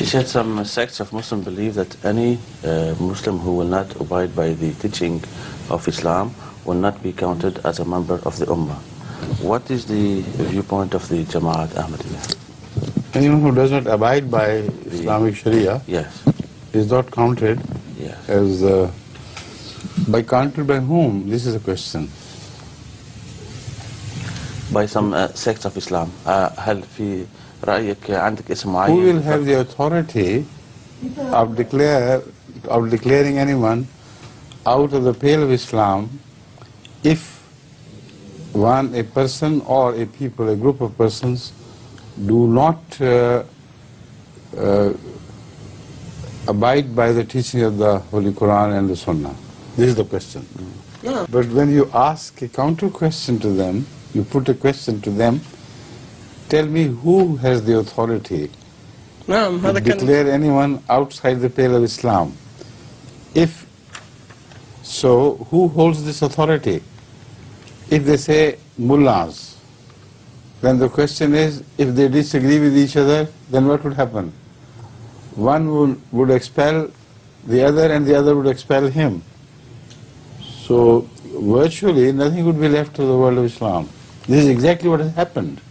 She said some sects of Muslims believe that any Muslim who will not abide by the teaching of Islam will not be counted as a member of the Ummah. What is the viewpoint of the Jamaat Ahmadiyyah? Anyone who does not abide by Islamic Sharia is not counted as... by counted by whom? This is a question. By some sects of Islam. هل في رأيك عندك اسم معين? Who will have the authority of declaring anyone out of the pale of Islam if a person or a people, a group of persons do not abide by the teaching of the Holy Quran and the Sunnah? This is the question. Yeah. But when you ask a counter question to them, you put a question to them, tell me who has the authority to declare anyone outside the pale of Islam. If so, who holds this authority? If they say mullahs, then the question is, if they disagree with each other, then what would happen? One would expel the other and the other would expel him. So virtually nothing would be left to the world of Islam. This is exactly what has happened.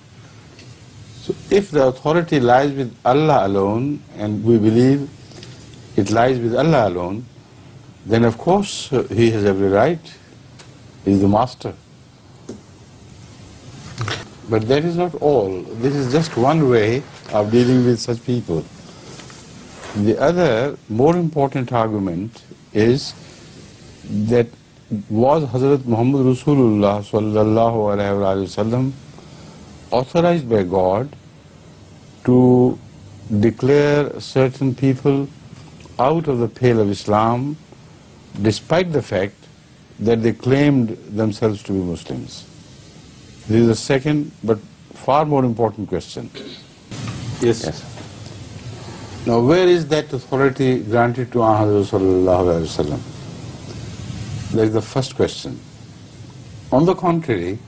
So if the authority lies with Allah alone, and we believe it lies with Allah alone, then of course he has every right. He is the master. But that is not all. This is just one way of dealing with such people. The other, more important argument is that was Hazrat Muhammad Rasulullah sallallahu alaihi wasallam authorized by God to declare certain people out of the pale of Islam despite the fact that they claimed themselves to be Muslims? This is the second but far more important question. Yes. Now where is that authority granted to Hazrat sallallahu alaihi wasallam? That is the first question. On the contrary,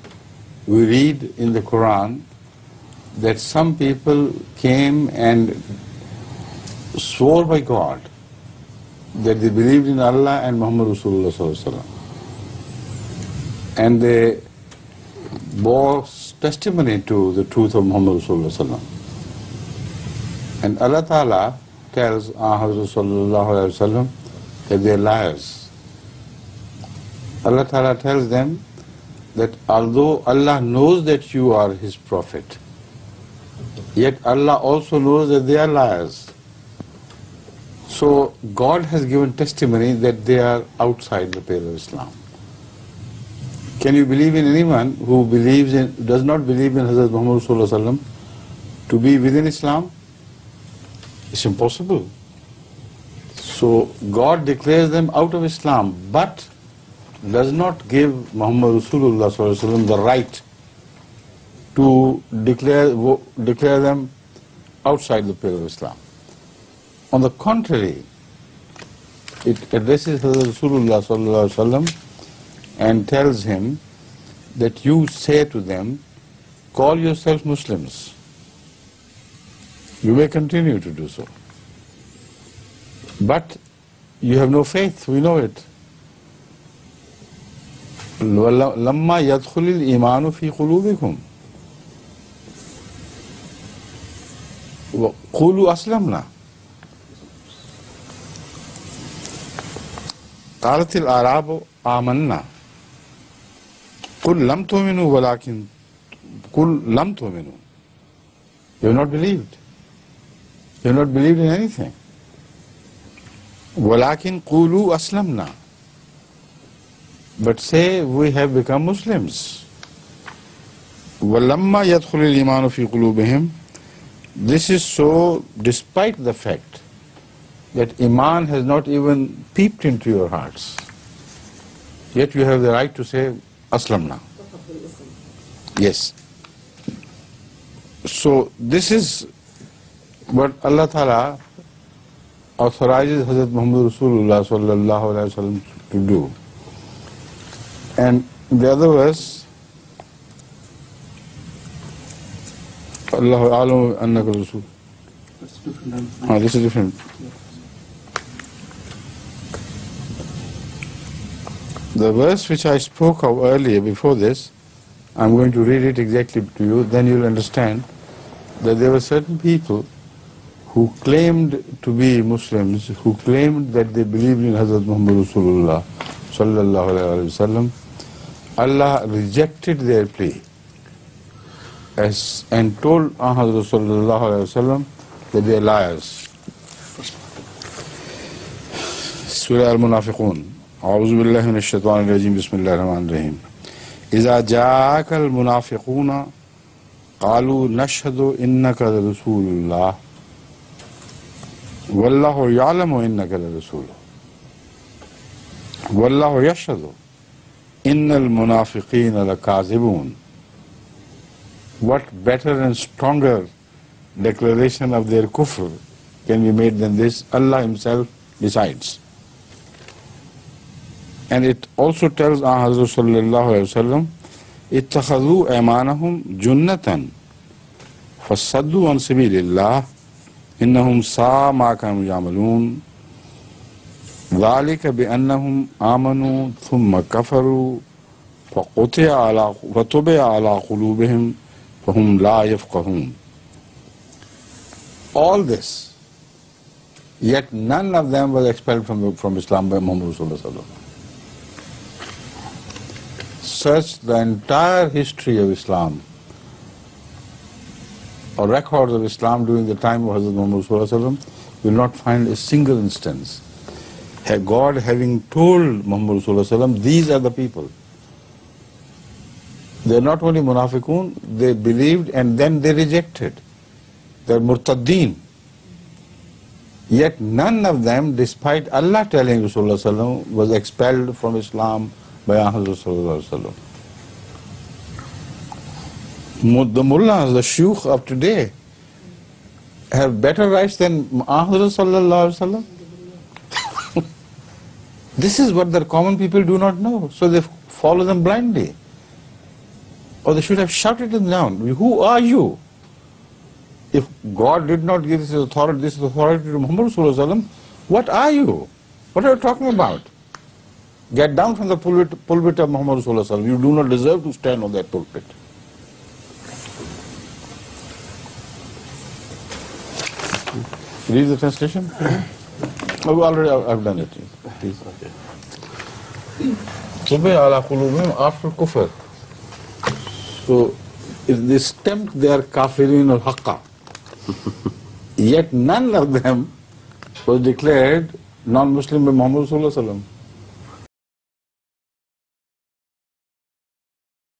we read in the Quran that some people came and swore by God that they believed in Allah and Muhammad Rasulullah sallallahu alaihi wasallam, and they bore testimony to the truth of Muhammad Rasulullah sallallahu alaihi wasallam. And Allah Ta'ala tells Hazrat sallallahu alaihi wasallam that they are liars. Allah Ta'ala tells them that although Allah knows that you are His prophet, yet Allah also knows that they are liars. So God has given testimony that they are outside the pale of Islam. Can you believe in anyone who does not believe in Hazrat Muhammad Sallallahu Alaihi Wasallam to be within Islam? It's impossible. So God declares them out of Islam, but does not give Muhammad Rasulullah Sallallahu Alaihi Wasallam the right to declare them outside the pale of Islam. On the contrary, it addresses Hazrat Rasulullah Sallallahu Alaihi Wasallam and tells him that you say to them, call yourselves Muslims. You may continue to do so. But you have no faith, we know it. لَمَّا يَدْخُلِ الْإِيمَانُ فِي قُلُوبِكُمْ وَقُولُوا أَسْلَمْنَا قالت الأعراب آمنا قل لم تؤمنوا ولكن قل لم تؤمنوا. You have not believed. You have not believed in anything. ولكن قولوا أسلمنا. But say we have become Muslims. وَلَمَّا يَدْخُلِ الْإِيمَانُ فِي قُلُوبِهِمْ. This is so despite the fact that Iman has not even peeped into your hearts. Yet you have the right to say, Aslamna. Yes. So this is what Allah Ta'ala authorizes Hazrat Muhammad Rasulullah Sallallahu Alaihi Wasallam to do. And in the other verse, Allahu A'lamu annaka Rasul. This is different. The verse which I spoke of earlier before this, I'm going to read it exactly to you, then you'll understand that there were certain people who claimed to be Muslims, who claimed that they believed in Hazrat Muhammad Rasulullah sallallahu alayhi wa sallam. Allah rejected their plea and told Hazrat sallallahu alayhi wa sallam that they are liars. Surah Al-Munafiqun. أعوذ بالله من الشيطان الرجيم بسم الله الرحمن الرحيم إذا جاءك المنافقون قالوا نشهد إنك لرسول الله والله يعلم إنك لرسوله والله يشهد إن المنافقين لكاذبون. What better and stronger declaration of their kufr can be made than this? Allah Himself decides. And it also tells Hazrat sallallahu alayhi wa sallam, اتخذوا أيمانهم جنة فصدوا عن سبيل الله إنهم ساء ما كانوا يعملون ذلك بأنهم آمنوا ثم كفروا فطبع على قلوبهم فهم لا يفقهون. All this, yet none of them was expelled from Islam by Muhammad sallallahu alaihi wasallam. Search the entire history of Islam or records of Islam during the time of Hazrat Muhammad sallallahu alaihi wasallam, you will not find a single instance God having told Muhammad sallallahu alaihi wasallam, these are the people. They are not only munafiqun, they believed and then they rejected. They are murtaddeen. Yet none of them, despite Allah telling Rasulullah sallallahu alaihi wasallam, was expelled from Islam by Hazrat sallallahu alaihi wasallam. The mullahs, the shuyukh of today, have better rights than Hazrat sallallahu alaihi wasallam. This is what the common people do not know, so they follow them blindly. Or they should have shouted them down. Who are you? If God did not give this authority to Muhammad sallallahu alaihi wasallam, what are you? What are you talking about? Get down from the pulpit of Muhammad sallallahu alaihi wasallam. You do not deserve to stand on that pulpit. Read the translation. Oh, already I've done it. Please. After kufr. So they stamped their kafirin al-haqqa. Yet none of them was declared non-Muslim by Muhammad sallallahu alaihi wasallam.